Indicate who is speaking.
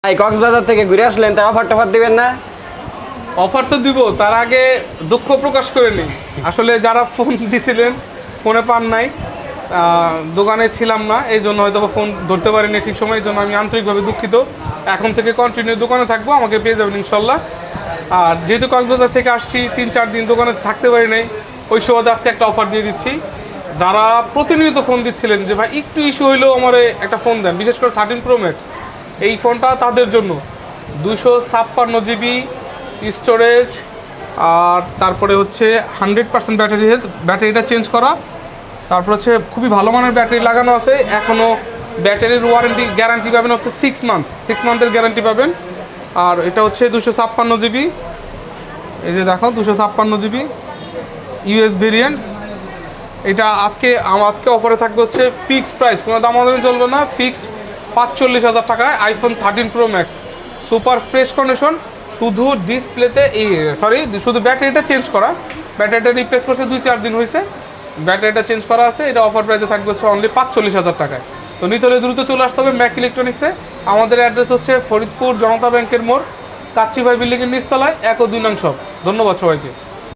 Speaker 1: এই কক্সবাজার থেকে ঘুরে আসলেন, তাই অফার টফার দিবেন না?
Speaker 2: অফার তো দিব, তার আগে দুঃখ প্রকাশ করে নিই। আসলে যারা ফোন দিছিলেন ফোনে পান নাই, দোকানে ছিলাম না, এই জন্য হয়তো ফোন ধরতে পারিনি ঠিক সময়। এই জন্য আমি আন্তরিকভাবে দুঃখিত। এখন থেকে কন্টিনিউ দোকানে থাকবো, আমাকে পেয়ে যাবেন ইনশাল্লাহ। আর যেহেতু কক্সবাজার থেকে আসছি, 3-4 দিন দোকানে থাকতে পারি নাই, ওই সুবাদে আজকে একটা অফার দিয়ে দিচ্ছি। যারা প্রতিনিয়ত ফোন দিচ্ছিলেন যে ভাই একটু ইস্যু হইলেও আমার একটা ফোন দেন, বিশেষ করে 13 Pro Max, এই ফোনটা তাদের জন্য। 256 জিবি স্টোরেজ, আর তারপরে হচ্ছে 100% ব্যাটারি হেলথ, ব্যাটারিটা চেঞ্জ করা, তারপর হচ্ছে খুবই ভালো মানের ব্যাটারি লাগানো আছে। এখনও ব্যাটারির ওয়ারেন্টি গ্যারান্টি পাবেন হচ্ছে 6 মান্থের গ্যারান্টি পাবেন। আর এটা হচ্ছে 256 জিবি, এই যে দেখো 256 জিবি ইউএস ভেরিয়েন্ট। এটা আজকে অফারে থাকবে হচ্ছে ফিক্সড প্রাইস, কোনো দামাদামি চলবে না, ফিক্সড 45,000 টাকায় iPhone 13 Pro Max, super fresh condition. শুধু ডিসপ্লেতে শুধু ব্যাটারিটা চেঞ্জ করা, ব্যাটারিটা রিপ্লেস করছে 2-4 দিন হয়েছে, ব্যাটারিটা চেঞ্জ করা আছে। এটা অফার প্রাইসে থাকবে হচ্ছে অনলি 45,000 টাকায়। তো নিতে হলে দ্রুত চলে আসতে হবে ম্যাক ইলেকট্রনিক্সে। আমাদের অ্যাড্রেস হচ্ছে ফরিদপুর জনতা ব্যাংকের মোড়, কাচ্চি ভাই বিল্ডিংয়ের নিচতলায় 1 ও 2 নং শপ। ধন্যবাদ সবাইকে।